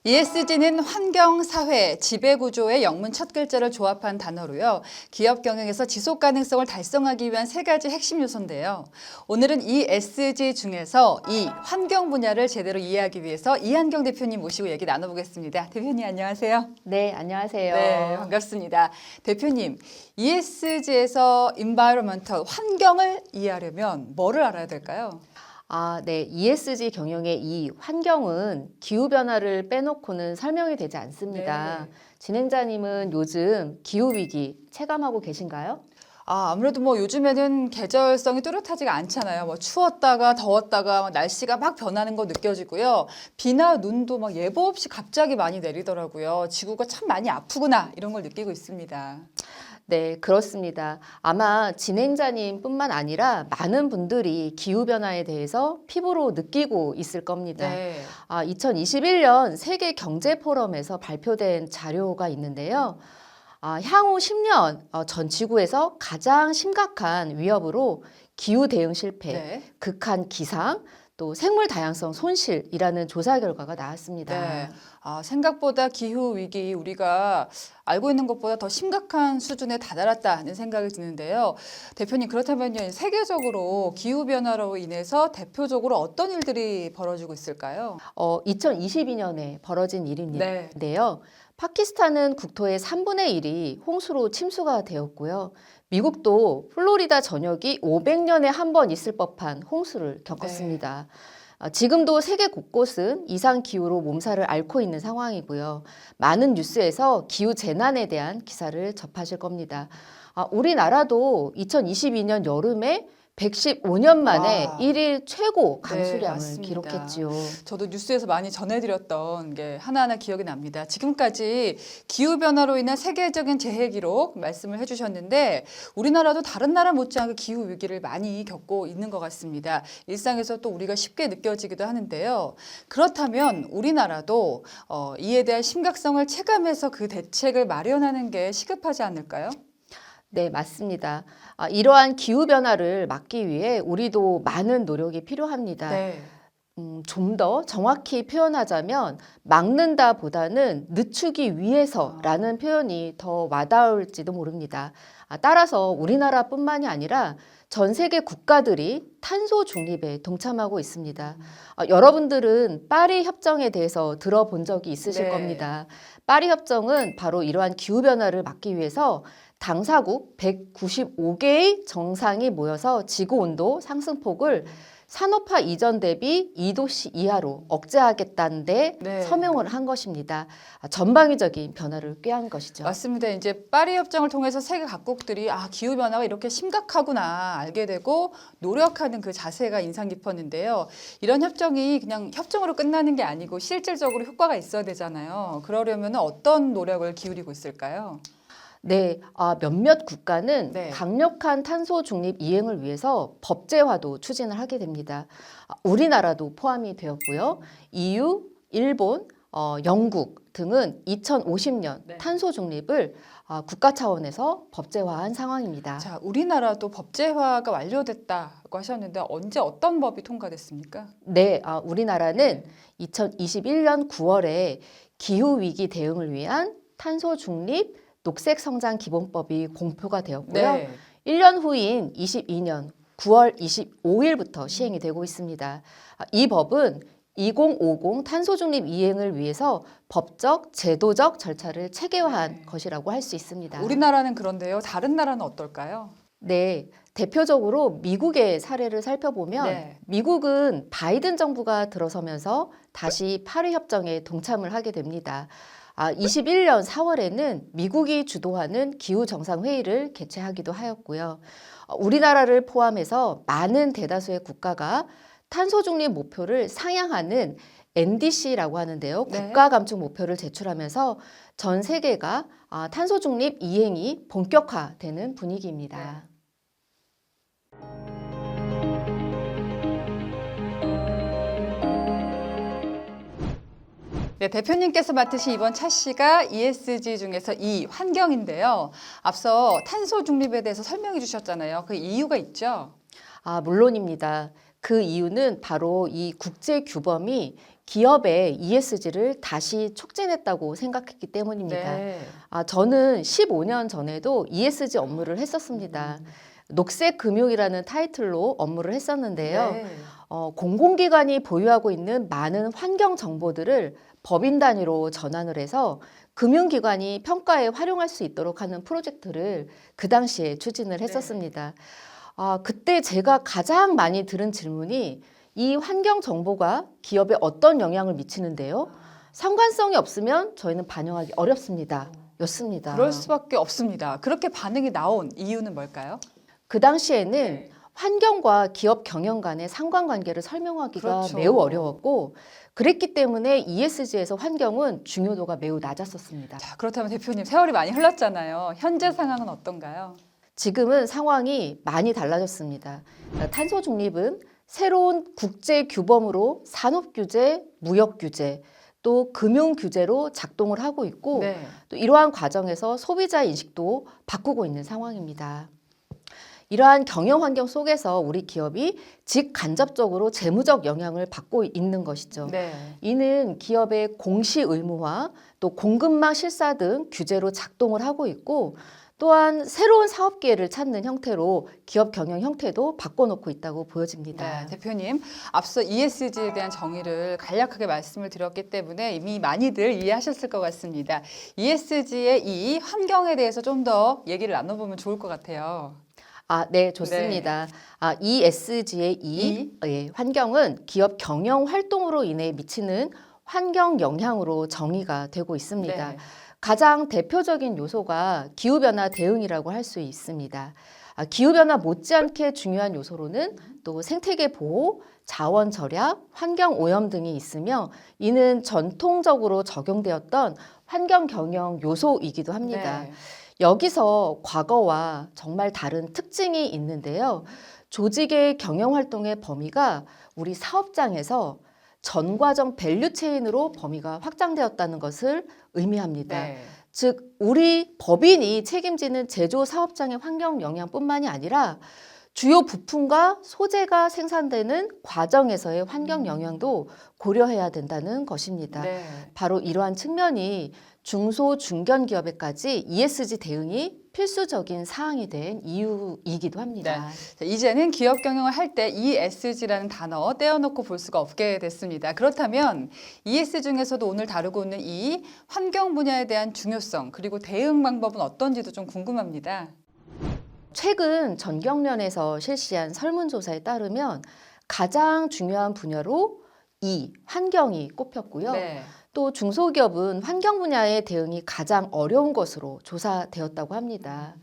ESG는 환경, 사회, 지배구조의 영문 첫 글자를 조합한 단어로요. 기업 경영에서 지속 가능성을 달성하기 위한 세 가지 핵심 요소인데요. 오늘은 ESG 중에서 이 환경 분야를 제대로 이해하기 위해서 이한경 대표님 모시고 얘기 나눠보겠습니다. 대표님 안녕하세요. 네, 안녕하세요. 네, 반갑습니다. 대표님, ESG에서 environmental, 환경을 이해하려면 뭐를 알아야 될까요? 네. ESG 경영의 이 환경은 기후변화를 빼놓고는 설명이 되지 않습니다. 네. 진행자님은 요즘 기후위기 체감하고 계신가요? 아무래도 뭐 요즘에는 계절성이 뚜렷하지가 않잖아요. 뭐 추웠다가 더웠다가 막 날씨가 막 변하는 거 느껴지고요. 비나 눈도 막 예보 없이 갑자기 많이 내리더라고요. 지구가 참 많이 아프구나 이런 걸 느끼고 있습니다. 네, 그렇습니다. 아마 진행자님뿐만 아니라 많은 분들이 기후변화에 대해서 피부로 느끼고 있을 겁니다. 네. 2021년 세계 경제 포럼에서 발표된 자료가 있는데요. 향후 10년 전 지구에서 가장 심각한 위협으로 기후 대응 실패, 네. 극한 기상, 또 생물 다양성 손실이라는 조사 결과가 나왔습니다. 네. 생각보다 기후 위기 우리가 알고 있는 것보다 더 심각한 수준에 다다랐다는 생각이 드는데요. 대표님 그렇다면요. 세계적으로 기후 변화로 인해서 대표적으로 어떤 일들이 벌어지고 있을까요? 2022년에 벌어진 네. 일인데요. 파키스탄은 국토의 3분의 1이 홍수로 침수가 되었고요. 미국도 플로리다 전역이 500년에 한 번 있을 법한 홍수를 겪었습니다. 지금도 세계 곳곳은 이상 기후로 몸살을 앓고 있는 상황이고요. 많은 뉴스에서 기후 재난에 대한 기사를 접하실 겁니다. 우리나라도 2022년 여름에 115년 만에 와. 1일 최고 네, 강수량을 맞습니다. 기록했지요. 저도 뉴스에서 많이 전해드렸던 게 하나하나 기억이 납니다. 지금까지 기후변화로 인한 세계적인 재해 기록 말씀을 해주셨는데 우리나라도 다른 나라 못지않게 기후 위기를 많이 겪고 있는 것 같습니다. 일상에서 또 우리가 쉽게 느껴지기도 하는데요. 그렇다면 우리나라도 이에 대한 심각성을 체감해서 그 대책을 마련하는 게 시급하지 않을까요? 네, 맞습니다. 이러한 기후변화를 막기 위해 우리도 많은 노력이 필요합니다. 네. 좀 더 정확히 표현하자면 막는다 보다는 늦추기 위해서라는 표현이 더 와닿을지도 모릅니다. 따라서 우리나라뿐만이 아니라 전 세계 국가들이 탄소 중립에 동참하고 있습니다. 여러분들은 파리 협정에 대해서 들어본 적이 있으실 네. 겁니다. 파리 협정은 바로 이러한 기후변화를 막기 위해서 당사국 195개의 정상이 모여서 지구 온도 상승폭을 산업화 이전 대비 2도씨 이하로 억제하겠다는 데 네. 서명을 한 것입니다. 전방위적인 변화를 꾀한 것이죠. 맞습니다. 이제 파리 협정을 통해서 세계 각국들이 기후 변화가 이렇게 심각하구나 알게 되고 노력하는 그 자세가 인상 깊었는데요. 이런 협정이 그냥 협정으로 끝나는 게 아니고 실질적으로 효과가 있어야 되잖아요. 그러려면 어떤 노력을 기울이고 있을까요? 네, 몇몇 국가는 네. 강력한 탄소 중립 이행을 위해서 법제화도 추진을 하게 됩니다. 우리나라도 포함이 되었고요. EU, 일본, 영국 등은 2050년 네. 탄소 중립을 국가 차원에서 법제화한 상황입니다. 자, 우리나라도 법제화가 완료됐다고 하셨는데 언제 어떤 법이 통과됐습니까? 네, 우리나라는 2021년 9월에 기후위기 대응을 위한 탄소 중립 녹색 성장 기본법이 공표가 되었고요. 네. 1년 후인 22년 9월 25일부터 시행이 되고 있습니다. 이 법은 2050 탄소 중립 이행을 위해서 법적, 제도적 절차를 체계화한 것이라고 할 수 있습니다. 우리나라는 그런데요. 다른 나라는 어떨까요? 네, 대표적으로 미국의 사례를 살펴보면 네. 미국은 바이든 정부가 들어서면서 다시 파리 협정에 동참을 하게 됩니다. 21년 4월에는 미국이 주도하는 기후 정상회의를 개최하기도 하였고요. 우리나라를 포함해서 많은 대다수의 국가가 탄소 중립 목표를 상향하는 NDC라고 하는데요. 네. 국가 감축 목표를 제출하면서 전 세계가 탄소 중립 이행이 본격화되는 분위기입니다. 네, 대표님께서 맡으신 이번 차시가 ESG 중에서 이 환경인데요. 앞서 탄소 중립에 대해서 설명해 주셨잖아요. 그 이유가 있죠? 물론입니다. 그 이유는 바로 이 국제 규범이 기업의 ESG를 다시 촉진했다고 생각했기 때문입니다. 네. 저는 15년 전에도 ESG 업무를 했었습니다. 녹색 금융이라는 타이틀로 업무를 했었는데요. 네. 공공기관이 보유하고 있는 많은 환경 정보들을 법인 단위로 전환을 해서 금융기관이 평가에 활용할 수 있도록 하는 프로젝트를 그 당시에 추진을 했었습니다. 그때 제가 가장 많이 들은 질문이 이 환경 정보가 기업에 어떤 영향을 미치는데요? 상관성이 없으면 저희는 반영하기 어렵습니다. 였습니다. 그럴 수밖에 없습니다. 그렇게 반응이 나온 이유는 뭘까요? 그 당시에는 네. 환경과 기업 경영 간의 상관관계를 설명하기가 그렇죠. 매우 어려웠고 그랬기 때문에 ESG에서 환경은 중요도가 매우 낮았었습니다. 자, 그렇다면 대표님 세월이 많이 흘렀잖아요. 현재 상황은 어떤가요? 지금은 상황이 많이 달라졌습니다. 탄소 중립은 새로운 국제 규범으로 산업 규제, 무역 규제, 또 금융 규제로 작동을 하고 있고 네. 또 이러한 과정에서 소비자 인식도 바꾸고 있는 상황입니다. 이러한 경영 환경 속에서 우리 기업이 직간접적으로 재무적 영향을 받고 있는 것이죠. 네. 이는 기업의 공시 의무화, 또 공급망 실사 등 규제로 작동을 하고 있고 또한 새로운 사업 기회를 찾는 형태로 기업 경영 형태도 바꿔놓고 있다고 보여집니다. 네, 대표님, 앞서 ESG에 대한 정의를 간략하게 말씀을 드렸기 때문에 이미 많이들 이해하셨을 것 같습니다. ESG의 이 환경에 대해서 좀 더 얘기를 나눠보면 좋을 것 같아요. 네, 좋습니다. ESG의 환경은 기업 경영 활동으로 인해 미치는 환경 영향으로 정의가 되고 있습니다. 네. 가장 대표적인 요소가 기후변화 대응이라고 할 수 있습니다. 기후변화 못지않게 중요한 요소로는 또 생태계 보호, 자원 절약, 환경 오염 등이 있으며 이는 전통적으로 적용되었던 환경 경영 요소이기도 합니다. 네. 여기서 과거와 정말 다른 특징이 있는데요. 조직의 경영 활동의 범위가 우리 사업장에서 전 과정 밸류 체인으로 범위가 확장되었다는 것을 의미합니다. 네. 즉 우리 법인이 책임지는 제조 사업장의 환경 영향뿐만이 아니라 주요 부품과 소재가 생산되는 과정에서의 환경 영향도 고려해야 된다는 것입니다. 네. 바로 이러한 측면이 중소 중견 기업에까지 ESG 대응이 필수적인 사항이 된 이유이기도 합니다. 자, 이제는 기업 경영을 할 때 ESG라는 단어 떼어놓고 볼 수가 없게 됐습니다. 그렇다면 ESG 중에서도 오늘 다루고 있는 이 환경 분야에 대한 중요성 그리고 대응 방법은 어떤지도 좀 궁금합니다. 최근 전경련에서 실시한 설문조사에 따르면 가장 중요한 분야로 환경이 꼽혔고요. 네. 또 중소기업은 환경 분야의 대응이 가장 어려운 것으로 조사되었다고 합니다.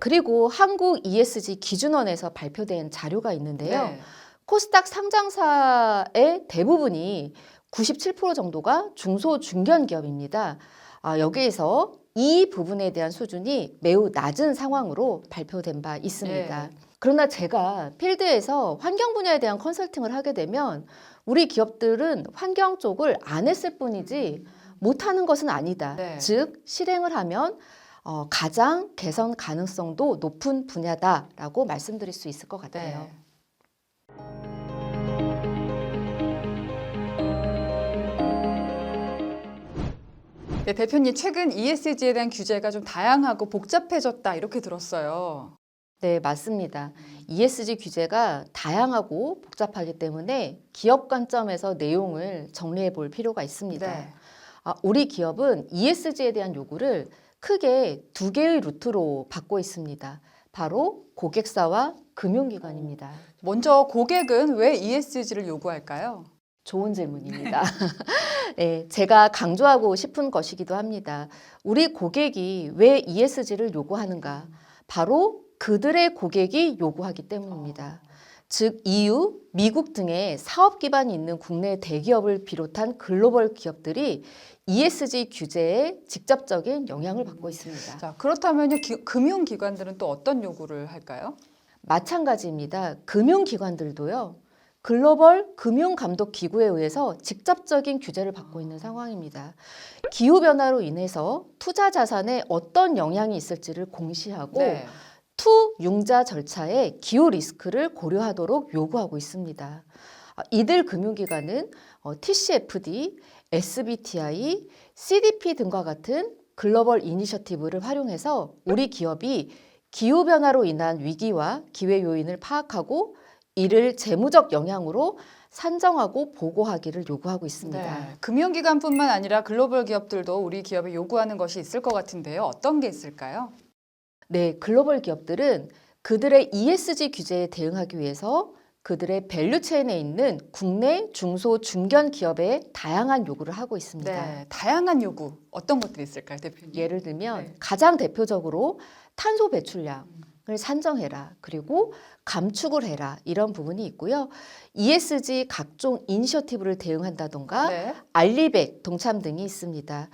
그리고 한국 ESG 기준원에서 발표된 자료가 있는데요. 네. 코스닥 상장사의 대부분이 97% 정도가 중소 중견 기업입니다. 여기에서 이 부분에 대한 수준이 매우 낮은 상황으로 발표된 바 있습니다. 그러나 제가 필드에서 환경 분야에 대한 컨설팅을 하게 되면 우리 기업들은 환경 쪽을 안 했을 뿐이지 못하는 것은 아니다. 네. 즉 실행을 하면 가장 개선 가능성도 높은 분야다라고 말씀드릴 수 있을 것 같아요. 네. 네, 대표님 최근 ESG에 대한 규제가 좀 다양하고 복잡해졌다 이렇게 들었어요. 네, 맞습니다. ESG 규제가 다양하고 복잡하기 때문에 기업 관점에서 내용을 정리해 볼 필요가 있습니다. 네. 우리 기업은 ESG에 대한 요구를 크게 두 개의 루트로 받고 있습니다. 바로 고객사와 금융기관입니다. 먼저 고객은 왜 ESG를 요구할까요? 좋은 질문입니다. 네, 제가 강조하고 싶은 것이기도 합니다. 우리 고객이 왜 ESG를 요구하는가? 바로 그들의 고객이 요구하기 때문입니다. 즉 EU, 미국 등의 사업 기반이 있는 국내 대기업을 비롯한 글로벌 기업들이 ESG 규제에 직접적인 영향을 받고 있습니다. 자, 그렇다면요, 금융기관들은 또 어떤 요구를 할까요? 마찬가지입니다. 금융기관들도요. 글로벌 금융감독기구에 의해서 직접적인 규제를 받고 있는 상황입니다. 기후변화로 인해서 투자 자산에 어떤 영향이 있을지를 공시하고 네. 투융자 절차에 기후 리스크를 고려하도록 요구하고 있습니다. 이들 금융기관은 TCFD, SBTI, CDP 등과 같은 글로벌 이니셔티브를 활용해서 우리 기업이 기후변화로 인한 위기와 기회 요인을 파악하고 이를 재무적 영향으로 산정하고 보고하기를 요구하고 있습니다. 네, 금융기관뿐만 아니라 글로벌 기업들도 우리 기업에 요구하는 것이 있을 것 같은데요. 어떤 게 있을까요? 네, 글로벌 기업들은 그들의 ESG 규제에 대응하기 위해서 그들의 밸류체인에 있는 국내 중소 중견 기업에 다양한 요구를 하고 있습니다. 네, 다양한 요구 어떤 것들이 있을까요, 대표님? 예를 들면 네. 가장 대표적으로 탄소 배출량을 산정해라. 그리고 감축을 해라. 이런 부분이 있고요. ESG 각종 이니셔티브를 대응한다던가 네. 알리백 동참 등이 있습니다.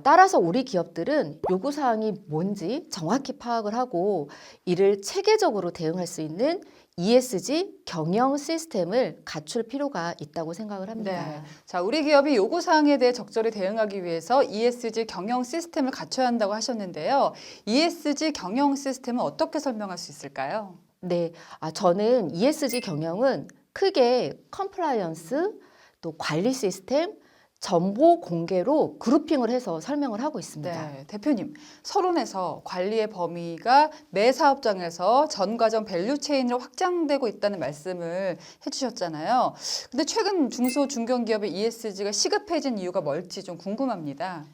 따라서 우리 기업들은 요구사항이 뭔지 정확히 파악을 하고 이를 체계적으로 대응할 수 있는 ESG 경영 시스템을 갖출 필요가 있다고 생각을 합니다. 네. 자, 우리 기업이 요구 사항에 대해 적절히 대응하기 위해서 ESG 경영 시스템을 갖춰야 한다고 하셨는데요. ESG 경영 시스템은 어떻게 설명할 수 있을까요? 네, 저는 ESG 경영은 크게 컴플라이언스, 또 관리 시스템, 정보 공개로 그룹핑을 해서 설명을 하고 있습니다. 네, 대표님, 서론에서 관리의 범위가 매 사업장에서 전 과정 밸류 체인으로 확장되고 있다는 말씀을 해주셨잖아요. 근데 최근 중소 중견 기업의 ESG가 시급해진 이유가 뭘지 좀 궁금합니다.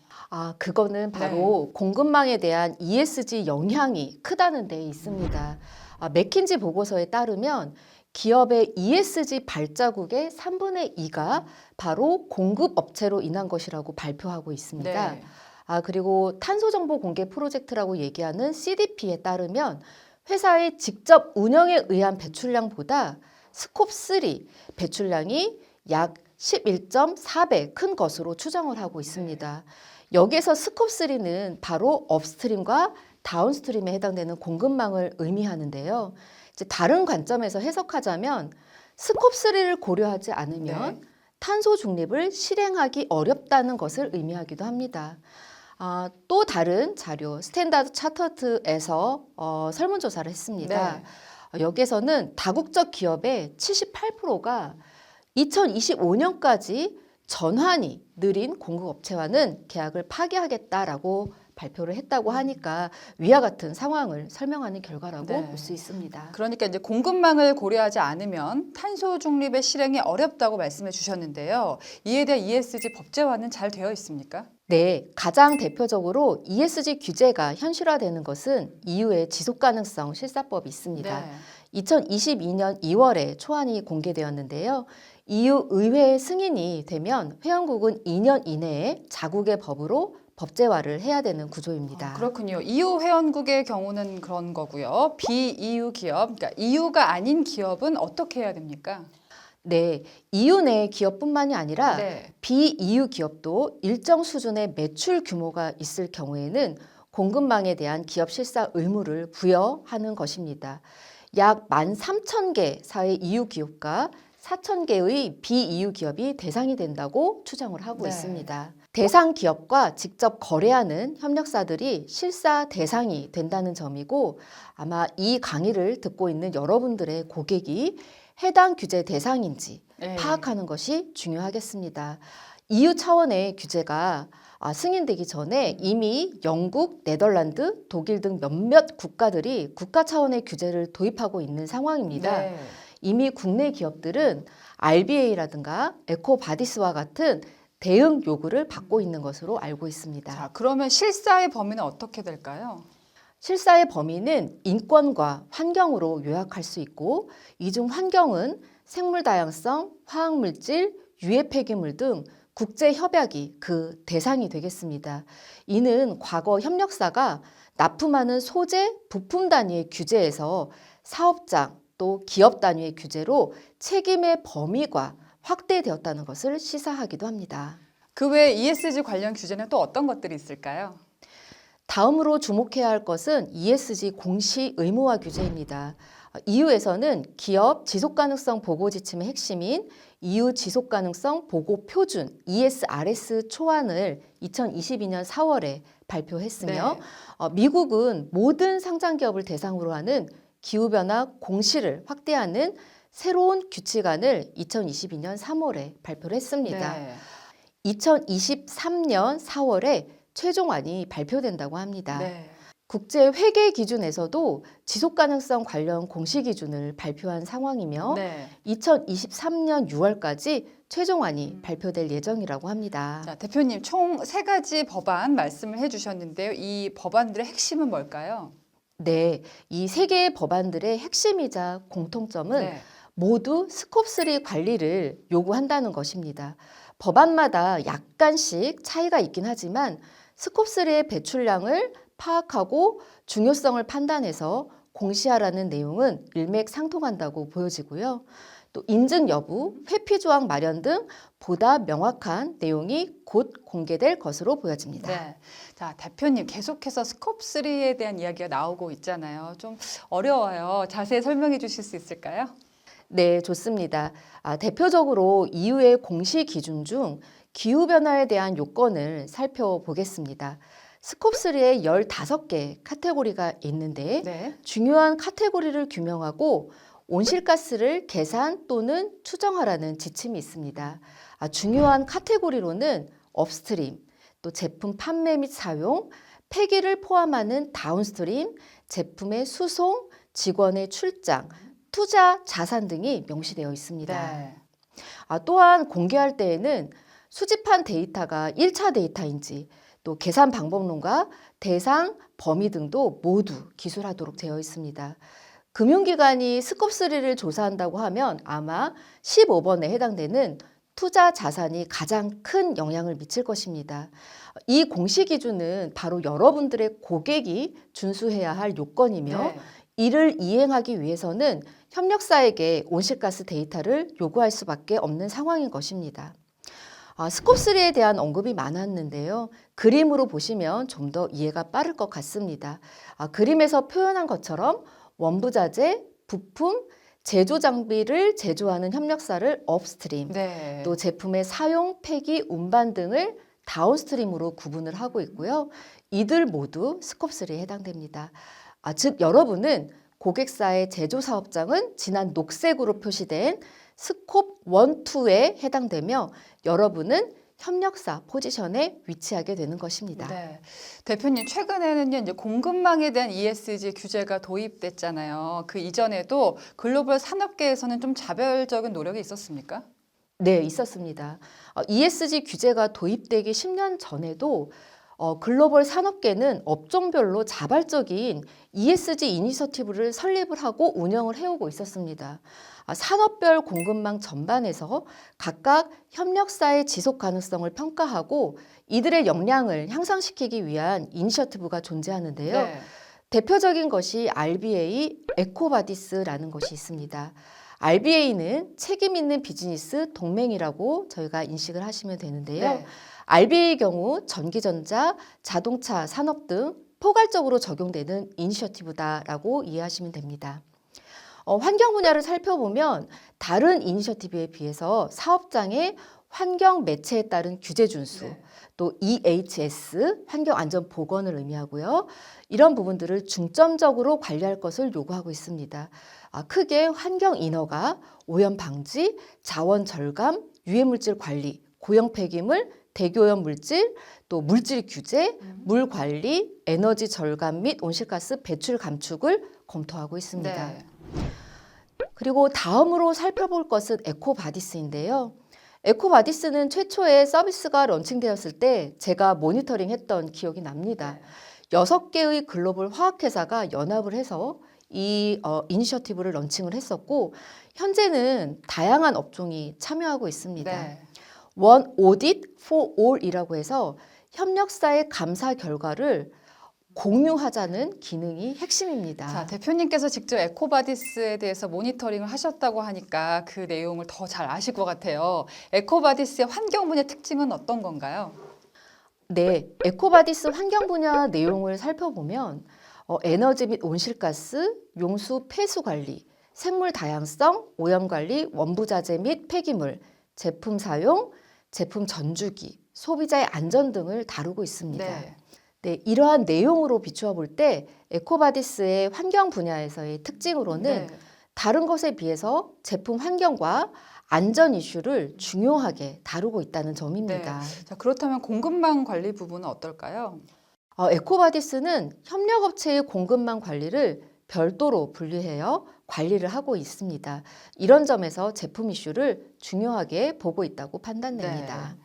그거는 바로 공급망에 대한 ESG 영향이 크다는 데 있습니다. 맥킨지 보고서에 따르면 기업의 ESG 발자국의 3분의 2가 바로 공급 업체로 인한 것이라고 발표하고 있습니다. 네. 그리고 탄소 정보 공개 프로젝트라고 얘기하는 CDP에 따르면 회사의 직접 운영에 의한 배출량보다 스콥 3 배출량이 약 11.4배 큰 것으로 추정을 하고 있습니다. 여기에서 스콥 3는 바로 업스트림과 다운스트림에 해당되는 공급망을 의미하는데요. 이제 다른 관점에서 해석하자면 스콥 3를 고려하지 않으면 네. 탄소 중립을 실행하기 어렵다는 것을 의미하기도 합니다. 또 다른 자료 스탠다드 차터트에서 설문조사를 했습니다. 여기에서는 다국적 기업의 78%가 2025년까지 전환이 느린 공급업체와는 계약을 파기하겠다라고 발표를 했다고 하니까 위와 같은 상황을 설명하는 결과라고 네. 볼 수 있습니다. 그러니까 이제 공급망을 고려하지 않으면 탄소 중립의 실행이 어렵다고 말씀해 주셨는데요. 이에 대한 ESG 법제화는 잘 되어 있습니까? 네, 가장 대표적으로 ESG 규제가 현실화되는 것은 EU의 지속가능성 실사법이 있습니다. 네. 2022년 2월에 초안이 공개되었는데요. EU 의회 승인이 되면 회원국은 2년 이내에 자국의 법으로 법제화를 해야 되는 구조입니다. 그렇군요. EU 회원국의 경우는 그런 거고요. 비-EU 기업, 그러니까 EU가 아닌 기업은 어떻게 해야 됩니까? 네, EU 내 기업뿐만이 아니라 네. 비-EU 기업도 일정 수준의 매출 규모가 있을 경우에는 공급망에 대한 기업 실사 의무를 부여하는 것입니다. 약 13,000개 사회 EU 기업과 4,000개의 비-EU 기업이 대상이 된다고 추정을 하고 네. 있습니다. 대상 기업과 직접 거래하는 협력사들이 실사 대상이 된다는 점이고 아마 이 강의를 듣고 있는 여러분들의 고객이 해당 규제 대상인지 네. 파악하는 것이 중요하겠습니다. EU 차원의 규제가 승인되기 전에 이미 영국, 네덜란드, 독일 등 몇몇 국가들이 국가 차원의 규제를 도입하고 있는 상황입니다. 네. 이미 국내 기업들은 RBA라든가 에코바디스와 같은 대응 요구를 받고 있는 것으로 알고 있습니다. 자, 그러면 실사의 범위는 어떻게 될까요? 실사의 범위는 인권과 환경으로 요약할 수 있고 이 중 환경은 생물 다양성, 화학물질, 유해 폐기물 등 국제 협약이 그 대상이 되겠습니다. 이는 과거 협력사가 납품하는 소재, 부품 단위의 규제에서 사업장 또 기업 단위의 규제로 책임의 범위가 확대되었다는 것을 시사하기도 합니다. 그 외에 ESG 관련 규제는 또 어떤 것들이 있을까요? 다음으로 주목해야 할 것은 ESG 공시 의무화 규제입니다. EU에서는 기업 지속가능성 보고 지침의 핵심인 EU 지속가능성 보고 표준 ESRS 초안을 2022년 4월에 발표했으며 미국은 모든 상장 기업을 대상으로 하는 기후변화 공시를 확대하는 새로운 규칙안을 2022년 3월에 발표를 했습니다. 네. 2023년 4월에 최종안이 발표된다고 합니다. 네. 국제 회계 기준에서도 지속 가능성 관련 공시 기준을 발표한 상황이며 네. 2023년 6월까지 최종안이 발표될 예정이라고 합니다. 자, 대표님 총 3가지 법안 말씀을 해주셨는데요. 이 법안들의 핵심은 뭘까요? 네, 이 세 개의 법안들의 핵심이자 공통점은 네. 모두 스콥3 관리를 요구한다는 것입니다. 법안마다 약간씩 차이가 있긴 하지만 스콥3의 배출량을 파악하고 중요성을 판단해서 공시하라는 내용은 일맥상통한다고 보여지고요. 또 인증 여부, 회피 조항 마련 등 보다 명확한 내용이 곧 공개될 것으로 보여집니다. 네. 자, 대표님 계속해서 스콥3에 대한 이야기가 나오고 있잖아요. 좀 어려워요. 자세히 설명해 주실 수 있을까요? 네, 좋습니다. 대표적으로 EU의 공시 기준 중 기후변화에 대한 요건을 살펴보겠습니다. 스콥3에 15개 카테고리가 있는데 네. 중요한 카테고리를 규명하고 온실가스를 계산 또는 추정하라는 지침이 있습니다. 중요한 카테고리로는 업스트림, 또 제품 판매 및 사용, 폐기를 포함하는 다운스트림, 제품의 수송, 직원의 출장, 투자 자산 등이 명시되어 있습니다. 네. 또한 공개할 때에는 수집한 데이터가 1차 데이터인지 또 계산 방법론과 대상, 범위 등도 모두 기술하도록 되어 있습니다. 금융기관이 스콥3를 조사한다고 하면 아마 15번에 해당되는 투자 자산이 가장 큰 영향을 미칠 것입니다. 이 공시 기준은 바로 여러분들의 고객이 준수해야 할 요건이며 네. 이를 이행하기 위해서는 협력사에게 온실가스 데이터를 요구할 수밖에 없는 상황인 것입니다. 스콥3에 대한 언급이 많았는데요. 그림으로 보시면 좀 더 이해가 빠를 것 같습니다. 그림에서 표현한 것처럼 원부자재, 부품, 제조 장비를 제조하는 협력사를 업스트림, 네. 또 제품의 사용, 폐기, 운반 등을 다운스트림으로 구분을 하고 있고요. 이들 모두 스콥3에 해당됩니다. 즉 여러분은 고객사의 제조 사업장은 진한 녹색으로 표시된 스콥 1, 2에 해당되며 여러분은 협력사 포지션에 위치하게 되는 것입니다. 네. 대표님, 최근에는요, 이제 공급망에 대한 ESG 규제가 도입됐잖아요. 그 이전에도 글로벌 산업계에서는 좀 자별적인 노력이 있었습니까? 네, 있었습니다. ESG 규제가 도입되기 10년 전에도 글로벌 산업계는 업종별로 자발적인 ESG 이니셔티브를 설립을 하고 운영을 해오고 있었습니다. 산업별 공급망 전반에서 각각 협력사의 지속 가능성을 평가하고 이들의 역량을 향상시키기 위한 이니셔티브가 존재하는데요. 네. 대표적인 것이 RBA 에코바디스라는 것이 있습니다. RBA는 책임 있는 비즈니스 동맹이라고 저희가 인식을 하시면 되는데요. 네. RBA의 경우 전기전자, 자동차 산업 등 포괄적으로 적용되는 이니셔티브다라고 이해하시면 됩니다. 환경 분야를 살펴보면 다른 이니셔티브에 비해서 사업장의 환경 매체에 따른 규제 준수, 네. 또 EHS, 환경 안전 보건을 의미하고요. 이런 부분들을 중점적으로 관리할 것을 요구하고 있습니다. 크게 환경 인허가, 오염 방지, 자원 절감, 유해 물질 관리, 고형 폐기물, 대기오염 물질, 또 물질 규제, 물 관리, 에너지 절감 및 온실가스 배출 감축을 검토하고 있습니다. 네. 그리고 다음으로 살펴볼 것은 에코바디스인데요. 에코바디스는 최초에 서비스가 런칭되었을 때 제가 모니터링했던 기억이 납니다. 6개의 글로벌 화학회사가 연합을 해서 이 이니셔티브를 런칭을 했었고 현재는 다양한 업종이 참여하고 있습니다. 네. One Audit for All이라고 해서 협력사의 감사 결과를 공유하자는 기능이 핵심입니다. 자, 대표님께서 직접 에코바디스에 대해서 모니터링을 하셨다고 하니까 그 내용을 더 잘 아실 것 같아요. 에코바디스의 환경 분야 특징은 어떤 건가요? 네, 에코바디스 환경 분야 내용을 살펴보면 에너지 및 온실가스, 용수 폐수 관리, 생물 다양성, 오염 관리, 원부자재 및 폐기물, 제품 사용, 제품 전주기, 소비자의 안전 등을 다루고 있습니다. 네. 네, 이러한 내용으로 비추어 볼 때 에코바디스의 환경 분야에서의 특징으로는 네. 다른 것에 비해서 제품 환경과 안전 이슈를 중요하게 다루고 있다는 점입니다. 자, 그렇다면 공급망 관리 부분은 어떨까요? 에코바디스는 협력업체의 공급망 관리를 별도로 분리해요 관리를 하고 있습니다. 이런 점에서 제품 이슈를 중요하게 보고 있다고 판단됩니다.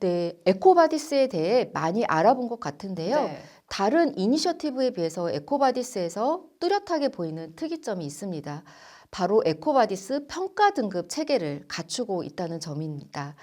네, 에코바디스에 대해 많이 알아본 것 같은데요. 네. 다른 이니셔티브에 비해서 에코바디스에서 뚜렷하게 보이는 특이점이 있습니다. 바로 에코바디스 평가 등급 체계를 갖추고 있다는 점입니다.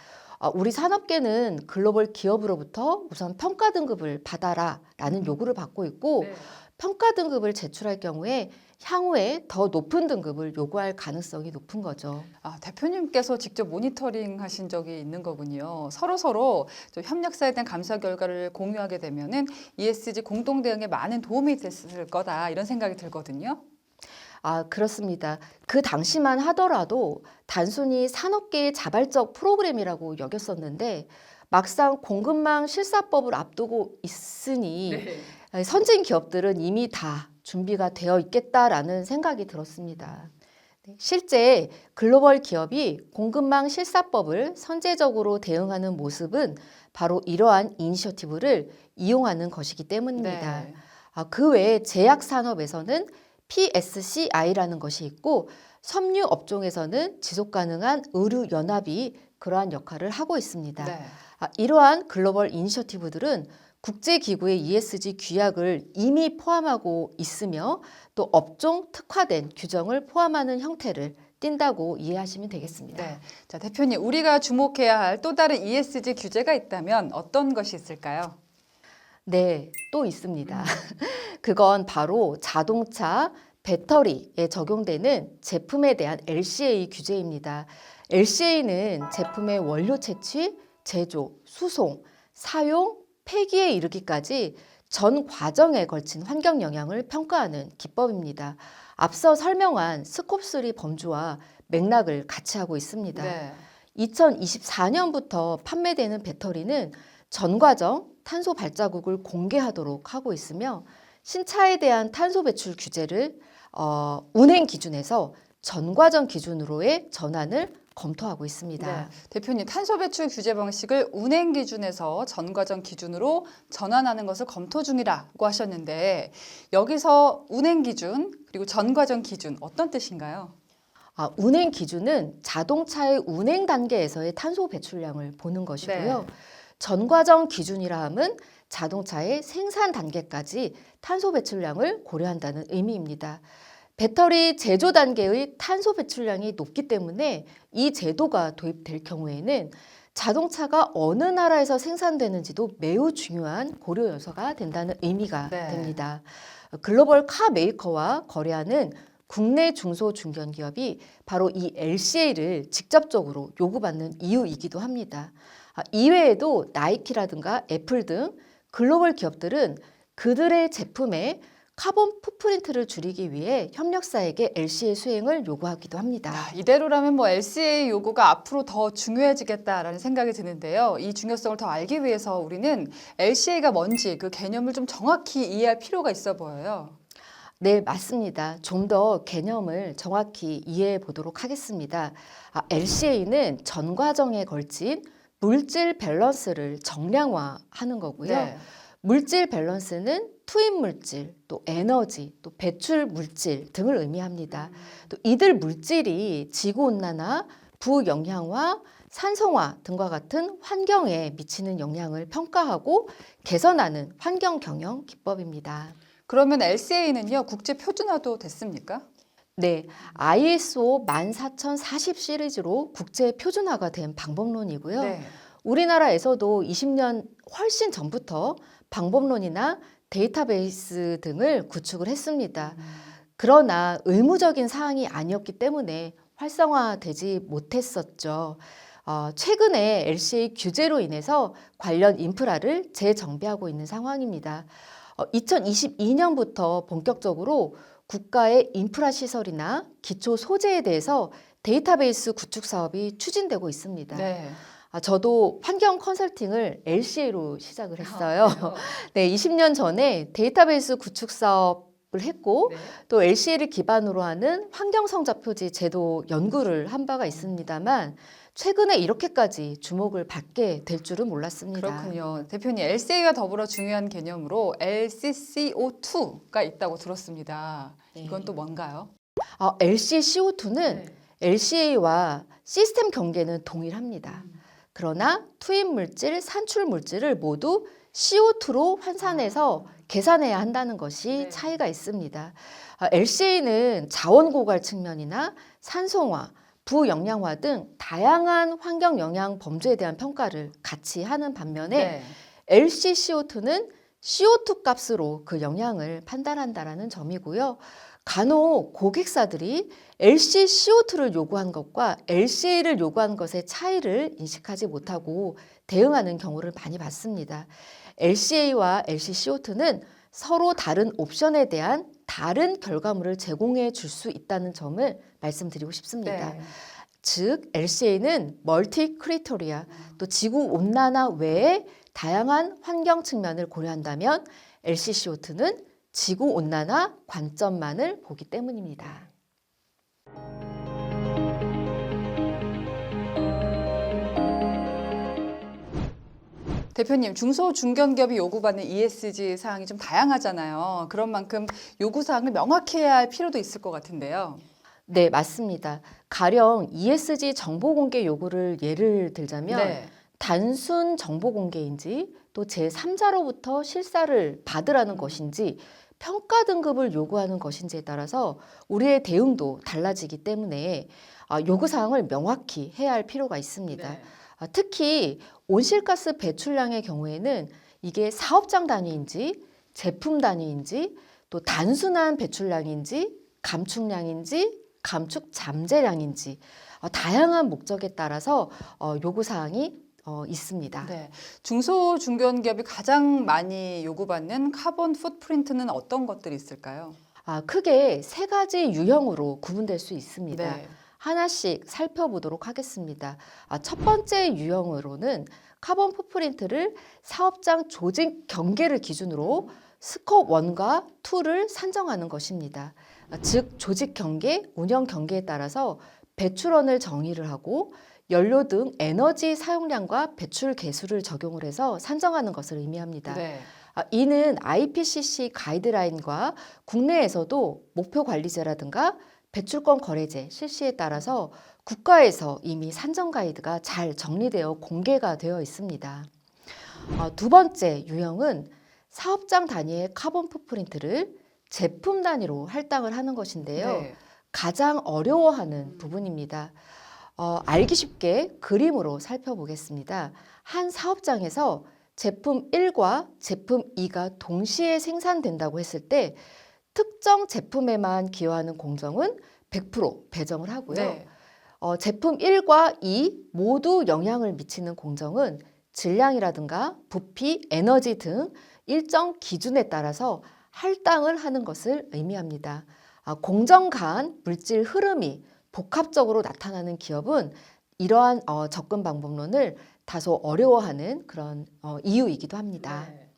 우리 산업계는 글로벌 기업으로부터 우선 평가 등급을 받아라 라는 요구를 받고 있고 네. 평가 등급을 제출할 경우에 향후에 더 높은 등급을 요구할 가능성이 높은 거죠. 대표님께서 직접 모니터링 하신 적이 있는 거군요. 서로 좀 협력사에 대한 감사 결과를 공유하게 되면은 ESG 공동 대응에 많은 도움이 됐을 거다 이런 생각이 들거든요. 그렇습니다. 그 당시만 하더라도 단순히 산업계의 자발적 프로그램이라고 여겼었는데 막상 공급망 실사법을 앞두고 있으니 선진 기업들은 이미 다 준비가 되어 있겠다라는 생각이 들었습니다. 실제 글로벌 기업이 공급망 실사법을 선제적으로 대응하는 모습은 바로 이러한 이니셔티브를 이용하는 것이기 때문입니다. 네. 그 외에 제약 산업에서는 PSCI라는 것이 있고 섬유 업종에서는 지속 가능한 의류 연합이 그러한 역할을 하고 있습니다. 네. 이러한 글로벌 이니셔티브들은 국제기구의 ESG 규약을 이미 포함하고 있으며 또 업종 특화된 규정을 포함하는 형태를 띈다고 이해하시면 되겠습니다. 네. 자, 대표님, 우리가 주목해야 할 또 다른 ESG 규제가 있다면 어떤 것이 있을까요? 네, 또 있습니다. 그건 바로 자동차 배터리에 적용되는 제품에 대한 LCA 규제입니다. LCA는 제품의 원료 채취, 제조, 수송, 사용, 폐기에 이르기까지 전 과정에 걸친 환경 영향을 평가하는 기법입니다. 앞서 설명한 스콥3 범주와 맥락을 같이 하고 있습니다. 네. 2024년부터 판매되는 배터리는 전 과정 탄소 발자국을 공개하도록 하고 있으며 신차에 대한 탄소 배출 규제를 운행 기준에서 전 과정 기준으로의 전환을 검토하고 있습니다. 네. 대표님, 탄소 배출 규제 방식을 운행 기준에서 전 과정 기준으로 전환하는 것을 검토 중이라고 하셨는데 여기서 운행 기준 그리고 전 과정 기준 어떤 뜻인가요? 운행 기준은 자동차의 운행 단계에서의 탄소 배출량을 보는 것이고요. 네. 전 과정 기준이라 함은 자동차의 생산 단계까지 탄소 배출량을 고려한다는 의미입니다. 배터리 제조 단계의 탄소 배출량이 높기 때문에 이 제도가 도입될 경우에는 자동차가 어느 나라에서 생산되는지도 매우 중요한 고려 요소가 된다는 의미가 네. 됩니다. 글로벌 카 메이커와 거래하는 국내 중소 중견기업이 바로 이 LCA를 직접적으로 요구받는 이유이기도 합니다. 이외에도 나이키라든가 애플 등 글로벌 기업들은 그들의 제품에 카본 풋프린트를 줄이기 위해 협력사에게 LCA 수행을 요구하기도 합니다. 이대로라면 뭐 LCA 요구가 앞으로 더 중요해지겠다라는 생각이 드는데요. 이 중요성을 더 알기 위해서 우리는 LCA가 뭔지 그 개념을 좀 정확히 이해할 필요가 있어 보여요. 네, 맞습니다. 좀 더 개념을 정확히 이해해 보도록 하겠습니다. LCA는 전 과정에 걸친 물질 밸런스를 정량화하는 거고요. 네. 물질 밸런스는 투입 물질, 또 에너지, 또 배출 물질 등을 의미합니다. 또 이들 물질이 지구 온난화, 부영향화, 산성화 등과 같은 환경에 미치는 영향을 평가하고 개선하는 환경 경영 기법입니다. 그러면 LCA는요, 국제 표준화도 됐습니까? 네, ISO 14040 시리즈로 국제 표준화가 된 방법론이고요. 네. 우리나라에서도 20년 훨씬 전부터 방법론이나 데이터베이스 등을 구축을 했습니다. 그러나 의무적인 사항이 아니었기 때문에 활성화되지 못했었죠. 최근에 LCA 규제로 인해서 관련 인프라를 재정비하고 있는 상황입니다. 2022년부터 본격적으로 국가의 인프라 시설이나 기초 소재에 대해서 데이터베이스 구축 사업이 추진되고 있습니다. 네. 저도 환경 컨설팅을 LCA로 시작을 했어요. 그래요? 네, 20년 전에 데이터베이스 구축 사업 했고 네. 또 LCA를 기반으로 하는 환경성적표지 제도 연구를 한 바가 있습니다만 최근에 이렇게까지 주목을 받게 될 줄은 몰랐습니다. 그렇군요. 대표님, LCA와 더불어 중요한 개념으로 LCCO2가 있다고 들었습니다. 네. 이건 또 뭔가요? LCCO2는 LCA와 시스템 경계는 동일합니다. 그러나 투입 물질, 산출 물질을 모두 CO2로 환산해서 계산해야 한다는 것이 네. 차이가 있습니다. LCA는 자원 고갈 측면이나 산소화, 부영양화 등 다양한 환경 영향 범주에 대한 평가를 같이 하는 반면에 네. LCCO2는 CO2 값으로 그 영향을 판단한다라는 점이고요. 간혹 고객사들이 LCCO2를 요구한 것과 LCA를 요구한 것의 차이를 인식하지 못하고 대응하는 경우를 많이 봤습니다. LCA와 LCCO2는 서로 다른 옵션에 대한 다른 결과물을 제공해 줄 수 있다는 점을 말씀드리고 싶습니다. 네. 즉 LCA는 멀티 크리토리아, 또 지구 온난화 외에 다양한 환경 측면을 고려한다면 LCCO2는 지구 온난화 관점만을 보기 때문입니다. 대표님, 중소중견기업이 요구받는 ESG 사항이 좀 다양하잖아요. 그런 만큼 요구 사항을 명확히 해야 할 필요도 있을 것 같은데요. 네, 맞습니다. 가령 ESG 정보 공개 요구를 예를 들자면 네. 단순 정보 공개인지 또 제3자로부터 실사를 받으라는 것인지 평가 등급을 요구하는 것인지에 따라서 우리의 대응도 달라지기 때문에 요구 사항을 명확히 해야 할 필요가 있습니다. 네. 특히 온실가스 배출량의 경우에는 이게 사업장 단위인지 제품 단위인지 또 단순한 배출량인지 감축량인지 감축 잠재량인지 다양한 목적에 따라서 요구사항이 있습니다. 네. 중소중견기업이 가장 많이 요구받는 카본 풋프린트는 어떤 것들이 있을까요? 크게 세 가지 유형으로 구분될 수 있습니다. 네. 하나씩 살펴보도록 하겠습니다. 첫 번째 유형으로는 카본 풋프린트를 사업장 조직 경계를 기준으로 스콥 1과 2를 산정하는 것입니다. 즉 조직 경계, 운영 경계에 따라서 배출원을 정의를 하고 연료 등 에너지 사용량과 배출 개수를 적용을 해서 산정하는 것을 의미합니다. 네. 이는 IPCC 가이드라인과 국내에서도 목표 관리제라든가 배출권 거래제 실시에 따라서 국가에서 이미 산정 가이드가 잘 정리되어 공개가 되어 있습니다. 두 번째 유형은 사업장 단위의 카본 풋프린트를 제품 단위로 할당을 하는 것인데요. 네. 가장 어려워하는 부분입니다. 알기 쉽게 그림으로 살펴보겠습니다. 한 사업장에서 제품 1과 제품 2가 동시에 생산된다고 했을 때 특정 제품에만 기여하는 공정은 100% 배정을 하고요. 네. 제품 1과 2 모두 영향을 미치는 공정은 질량이라든가 부피, 에너지 등 일정 기준에 따라서 할당을 하는 것을 의미합니다. 공정 간 물질 흐름이 복합적으로 나타나는 기업은 이러한 접근 방법론을 다소 어려워하는 그런 이유이기도 합니다. 네.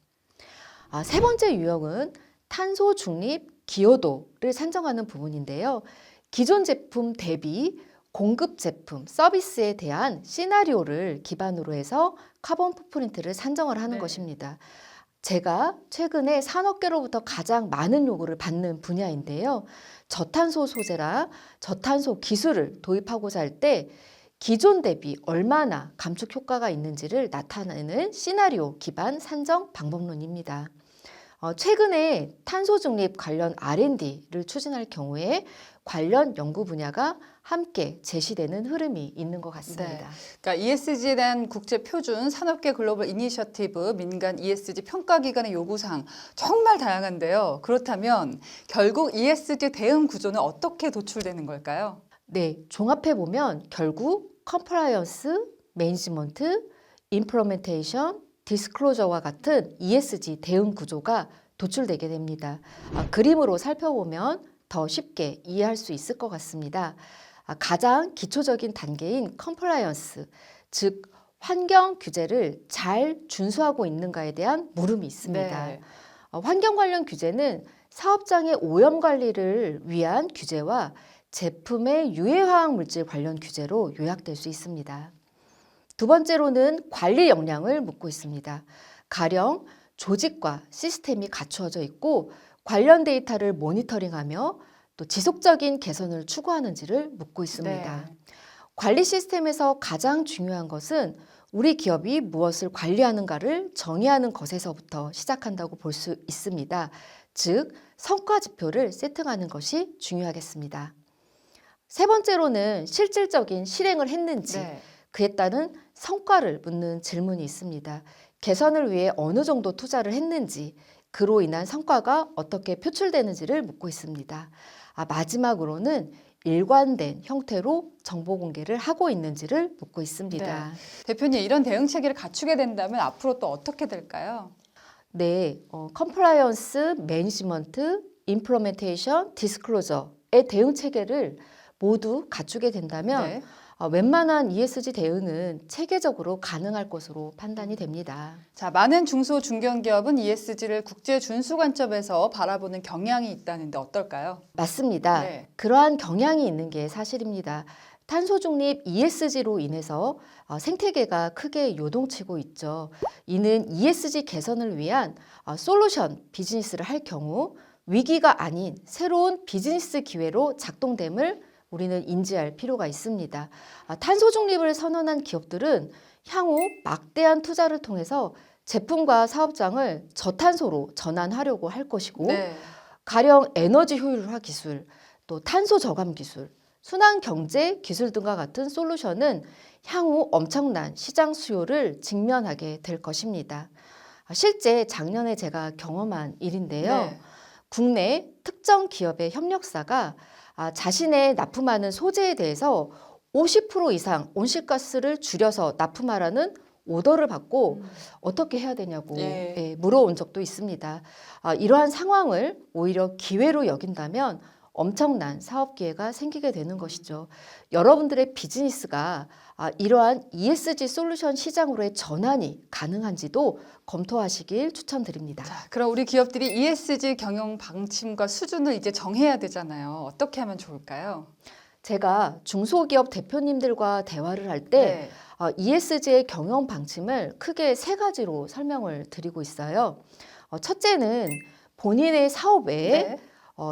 세 번째 유형은 탄소 중립 기여도를 산정하는 부분인데요. 기존 제품 대비 공급 제품, 서비스에 대한 시나리오를 기반으로 해서 카본 풋프린트를 산정을 하는 네. 것입니다. 제가 최근에 산업계로부터 가장 많은 요구를 받는 분야인데요. 저탄소 소재라 저탄소 기술을 도입하고자 할 때 기존 대비 얼마나 감축 효과가 있는지를 나타내는 시나리오 기반 산정 방법론입니다. 최근에 탄소 중립 관련 R&D를 추진할 경우에 관련 연구 분야가 함께 제시되는 흐름이 있는 것 같습니다. 네. 그러니까 ESG에 대한 국제 표준, 산업계 글로벌 이니셔티브, 민간 ESG 평가 기관의 요구사항 정말 다양한데요. 그렇다면 결국 ESG 대응 구조는 어떻게 도출되는 걸까요? 네, 종합해 보면 결국 컴플라이언스, 매니지먼트, 임플리멘테이션, 디스클로저와 같은 ESG 대응 구조가 도출되게 됩니다. 그림으로 살펴보면 더 쉽게 이해할 수 있을 것 같습니다. 가장 기초적인 단계인 컴플라이언스, 즉 환경 규제를 잘 준수하고 있는가에 대한 물음이 있습니다. 네. 환경 관련 규제는 사업장의 오염 관리를 위한 규제와 제품의 유해화학 물질 관련 규제로 요약될 수 있습니다. 두 번째로는 관리 역량을 묻고 있습니다. 가령 조직과 시스템이 갖추어져 있고 관련 데이터를 모니터링하며 또 지속적인 개선을 추구하는지를 묻고 있습니다. 네. 관리 시스템에서 가장 중요한 것은 우리 기업이 무엇을 관리하는가를 정의하는 것에서부터 시작한다고 볼 수 있습니다. 즉, 성과 지표를 세팅하는 것이 중요하겠습니다. 세 번째로는 실질적인 실행을 했는지, 네. 그에 따른 성과를 묻는 질문이 있습니다. 개선을 위해 어느 정도 투자를 했는지, 그로 인한 성과가 어떻게 표출되는지를 묻고 있습니다. 마지막으로는 일관된 형태로 정보 공개를 하고 있는지를 묻고 있습니다. 대표님, 이런 대응 체계를 갖추게 된다면 앞으로 또 어떻게 될까요? 네, 컴플라이언스, 매니지먼트, 임플리멘테이션, 디스클로저의 대응 체계를 모두 갖추게 된다면 네. 웬만한 ESG 대응은 체계적으로 가능할 것으로 판단이 됩니다. 자, 많은 중소 중견기업은 ESG를 국제 준수 관점에서 바라보는 경향이 있다는데 어떨까요? 맞습니다. 네. 그러한 경향이 있는 게 사실입니다. 탄소 중립 ESG로 인해서 생태계가 크게 요동치고 있죠. 이는 ESG 개선을 위한 솔루션 비즈니스를 할 경우 위기가 아닌 새로운 비즈니스 기회로 작동됨을 우리는 인지할 필요가 있습니다. 탄소 중립을 선언한 기업들은 향후 막대한 투자를 통해서 제품과 사업장을 저탄소로 전환하려고 할 것이고 네. 가령 에너지 효율화 기술, 또 탄소 저감 기술, 순환 경제 기술 등과 같은 솔루션은 향후 엄청난 시장 수요를 직면하게 될 것입니다. 실제 작년에 제가 경험한 일인데요. 네. 국내 특정 기업의 협력사가 자신의 납품하는 소재에 대해서 50% 이상 온실가스를 줄여서 납품하라는 오더를 받고 어떻게 해야 되냐고 예. 물어온 적도 있습니다. 이러한 상황을 오히려 기회로 여긴다면 엄청난 사업 기회가 생기게 되는 것이죠. 여러분들의 비즈니스가 이러한 ESG 솔루션 시장으로의 전환이 가능한지도 검토하시길 추천드립니다. 자, 그럼 우리 기업들이 ESG 경영 방침과 수준을 이제 정해야 되잖아요. 어떻게 하면 좋을까요? 제가 중소기업 대표님들과 대화를 할 때 네. ESG의 경영 방침을 크게 세 가지로 설명을 드리고 있어요. 첫째는 본인의 사업 외에 네.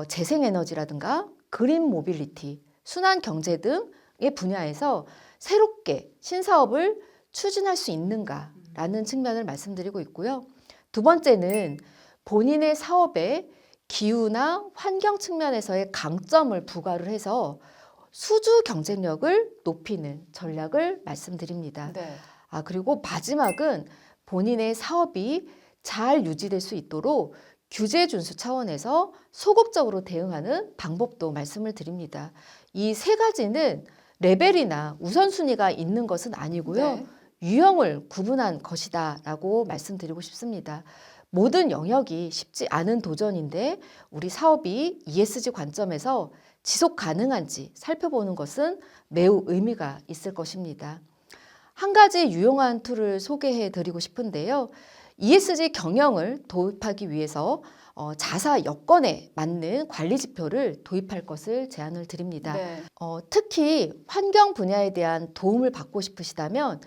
재생에너지라든가 그린 모빌리티, 순환 경제 등의 분야에서 새롭게 신사업을 추진할 수 있는가라는 측면을 말씀드리고 있고요. 두 번째는 본인의 사업에 기후나 환경 측면에서의 강점을 부과를 해서 수주 경쟁력을 높이는 전략을 말씀드립니다. 네. 그리고 마지막은 본인의 사업이 잘 유지될 수 있도록 규제 준수 차원에서 소극적으로 대응하는 방법도 말씀을 드립니다. 이 세 가지는 레벨이나 우선순위가 있는 것은 아니고요. 네. 유형을 구분한 것이다라고 말씀드리고 싶습니다. 모든 영역이 쉽지 않은 도전인데 우리 사업이 ESG 관점에서 지속 가능한지 살펴보는 것은 매우 의미가 있을 것입니다. 한 가지 유용한 툴을 소개해 드리고 싶은데요. ESG 경영을 도입하기 위해서 자사 여건에 맞는 관리 지표를 도입할 것을 제안을 드립니다. 네. 특히 환경 분야에 대한 도움을 받고 싶으시다면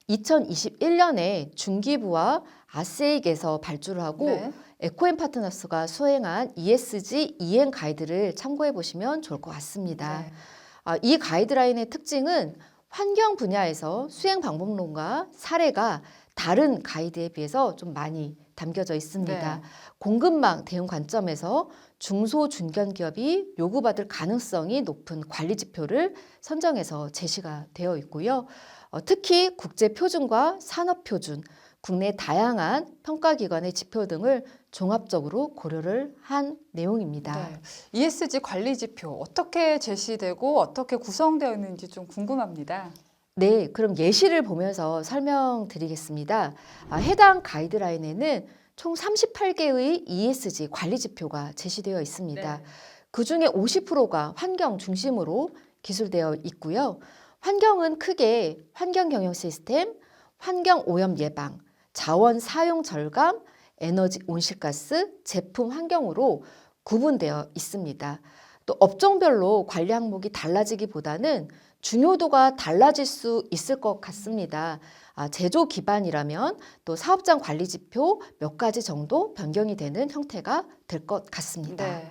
2021년에 중기부와 아세이에서 발주를 하고 네. 에코앤파트너스가 수행한 ESG 이행 가이드를 참고해 보시면 좋을 것 같습니다. 네. 이 가이드라인의 특징은 환경 분야에서 수행 방법론과 사례가 다른 가이드에 비해서 좀 많이 담겨져 있습니다. 네. 공급망 대응 관점에서 중소 중견 기업이 요구받을 가능성이 높은 관리 지표를 선정해서 제시가 되어 있고요. 특히 국제 표준과 산업 표준, 국내 다양한 평가기관의 지표 등을 종합적으로 고려를 한 내용입니다. 네. ESG 관리 지표 어떻게 제시되고 어떻게 구성되어 있는지 좀 궁금합니다. 네, 그럼 예시를 보면서 설명드리겠습니다. 해당 가이드라인에는 총 38개의 ESG 관리 지표가 제시되어 있습니다. 네. 그중에 50%가 환경 중심으로 기술되어 있고요. 환경은 크게 환경 경영 시스템, 환경 오염 예방, 자원 사용 절감, 에너지, 온실가스, 제품, 환경으로 구분되어 있습니다. 또 업종별로 관리 항목이 달라지기보다는 중요도가 달라질 수 있을 것 같습니다. 제조 기반이라면 또 사업장 관리 지표 몇 가지 정도 변경이 되는 형태가 될 것 같습니다. 네.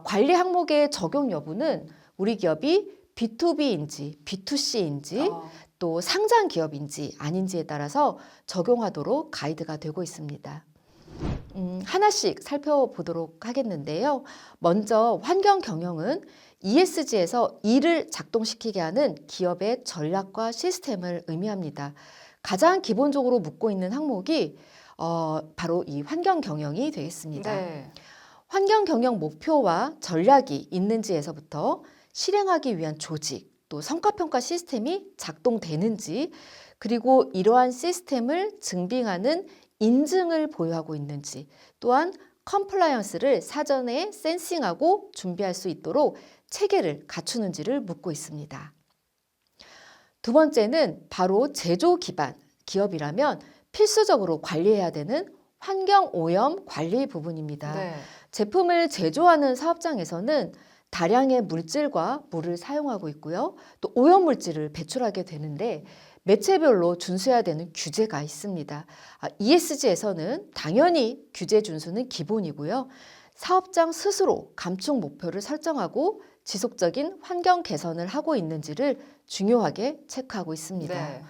관리 항목의 적용 여부는 우리 기업이 B2B인지 B2C인지 또 상장 기업인지 아닌지에 따라서 적용하도록 가이드가 되고 있습니다. 하나씩 살펴보도록 하겠는데요. 먼저 환경 경영은 ESG에서 E를 작동시키게 하는 기업의 전략과 시스템을 의미합니다. 가장 기본적으로 묻고 있는 항목이 바로 이 환경 경영이 되겠습니다. 네. 환경 경영 목표와 전략이 있는지에서부터 실행하기 위한 조직, 또 성과평가 시스템이 작동되는지, 그리고 이러한 시스템을 증빙하는 인증을 보유하고 있는지, 또한 컴플라이언스를 사전에 센싱하고 준비할 수 있도록 체계를 갖추는지를 묻고 있습니다. 두 번째는 바로 제조 기반 기업이라면 필수적으로 관리해야 되는 환경 오염 관리 부분입니다. 네. 제품을 제조하는 사업장에서는 다량의 물질과 물을 사용하고 있고요. 또 오염물질을 배출하게 되는데 매체별로 준수해야 되는 규제가 있습니다. ESG에서는 당연히 규제 준수는 기본이고요. 사업장 스스로 감축 목표를 설정하고 지속적인 환경 개선을 하고 있는지를 중요하게 체크하고 있습니다. 네.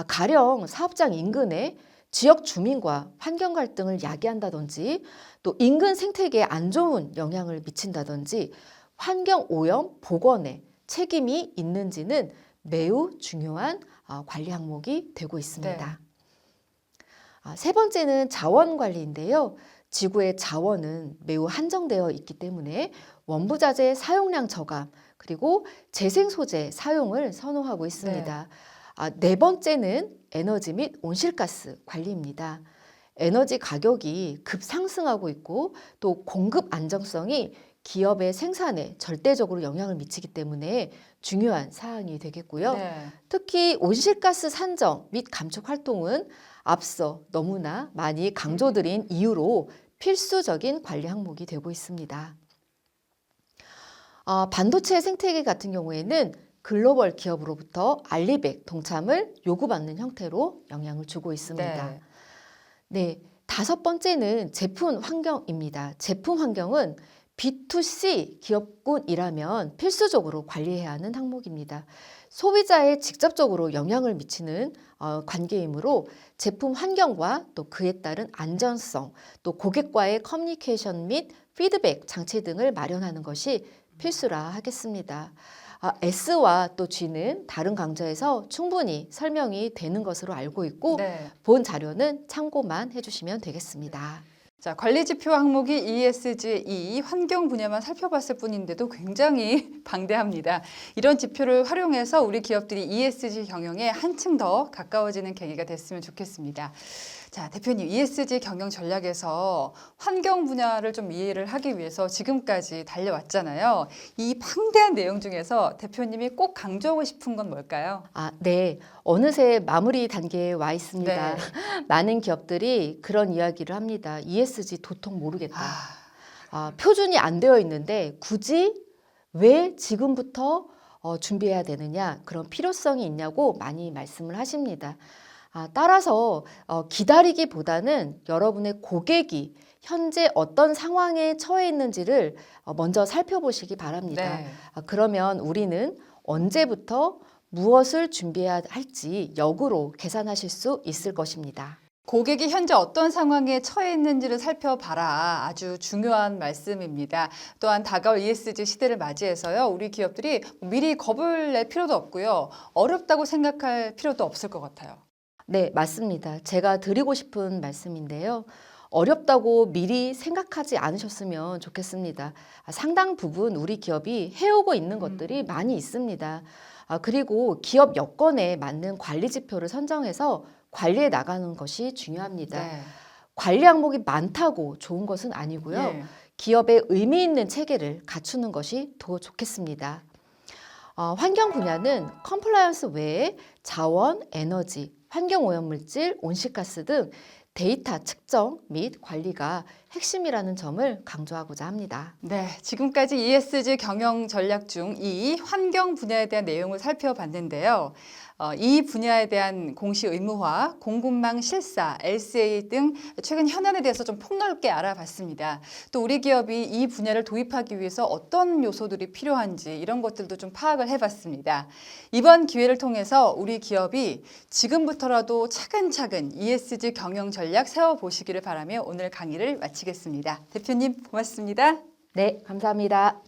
가령 사업장 인근에 지역 주민과 환경 갈등을 야기한다든지 또 인근 생태계에 안 좋은 영향을 미친다든지 환경 오염 복원에 책임이 있는지는 매우 중요한 관리 항목이 되고 있습니다. 세 번째는 자원 관리인데요. 지구의 자원은 매우 한정되어 있기 때문에 원부자재 사용량 저감 그리고 재생 소재 사용을 선호하고 있습니다. 네 번째는 에너지 및 온실가스 관리입니다. 에너지 가격이 급상승하고 있고 또 공급 안정성이 기업의 생산에 절대적으로 영향을 미치기 때문에 중요한 사항이 되겠고요. 네. 특히 온실가스 산정 및 감축 활동은 앞서 너무나 많이 강조드린 이유로 필수적인 관리 항목이 되고 있습니다. 반도체 생태계 같은 경우에는 글로벌 기업으로부터 알리백 동참을 요구받는 형태로 영향을 주고 있습니다. 네, 다섯 번째는 제품 환경입니다. 제품 환경은 B2C 기업군이라면 필수적으로 관리해야 하는 항목입니다. 소비자에 직접적으로 영향을 미치는 관계이므로 제품 환경과 또 그에 따른 안전성, 또 고객과의 커뮤니케이션 및 피드백 장치 등을 마련하는 것이 필수라 하겠습니다. S와 또 G는 다른 강좌에서 충분히 설명이 되는 것으로 알고 있고 본 자료는 참고만 해주시면 되겠습니다. 자, 관리 지표 항목이 ESG, 이 환경 분야만 살펴봤을 뿐인데도 굉장히 방대합니다. 이런 지표를 활용해서 우리 기업들이 ESG 경영에 한층 더 가까워지는 계기가 됐으면 좋겠습니다. 자, 대표님, ESG 경영 전략에서 환경 분야를 좀 이해를 하기 위해서 지금까지 달려왔잖아요. 이 방대한 내용 중에서 대표님이 꼭 강조하고 싶은 건 뭘까요? 네. 어느새 마무리 단계에 와 있습니다. 네. 많은 기업들이 그런 이야기를 합니다. ESG 도통 모르겠다. 표준이 안 되어 있는데 굳이 왜 지금부터 준비해야 되느냐, 그런 필요성이 있냐고 많이 말씀을 하십니다. 따라서 기다리기보다는 여러분의 고객이 현재 어떤 상황에 처해 있는지를 먼저 살펴보시기 바랍니다. 그러면 우리는 언제부터 무엇을 준비해야 할지 역으로 계산하실 수 있을 것입니다. 고객이 현재 어떤 상황에 처해 있는지를 살펴봐라. 아주 중요한 말씀입니다. 또한 다가올 ESG 시대를 맞이해서요, 우리 기업들이 미리 겁을 낼 필요도 없고요, 어렵다고 생각할 필요도 없을 것 같아요. 네, 맞습니다. 제가 드리고 싶은 말씀인데요. 어렵다고 미리 생각하지 않으셨으면 좋겠습니다. 상당 부분 우리 기업이 해오고 있는 것들이 많이 있습니다. 그리고 기업 여건에 맞는 관리 지표를 선정해서 관리해 나가는 것이 중요합니다. 관리 항목이 많다고 좋은 것은 아니고요. 기업의 의미 있는 체계를 갖추는 것이 더 좋겠습니다. 환경 분야는 컴플라이언스 외에 자원, 에너지, 환경오염물질, 온실가스 등 데이터 측정 및 관리가 핵심이라는 점을 강조하고자 합니다. 네, 지금까지 ESG 경영 전략 중 이 환경 분야에 대한 내용을 살펴봤는데요. 이 분야에 대한 공시 의무화, 공급망 실사, LCA 등 최근 현안에 대해서 좀 폭넓게 알아봤습니다. 또 우리 기업이 이 분야를 도입하기 위해서 어떤 요소들이 필요한지 이런 것들도 좀 파악을 해봤습니다. 이번 기회를 통해서 우리 기업이 지금부터라도 차근차근 ESG 경영 전략 세워보시기를 바라며 오늘 강의를 마치겠습니다. 대표님 고맙습니다. 네, 감사합니다.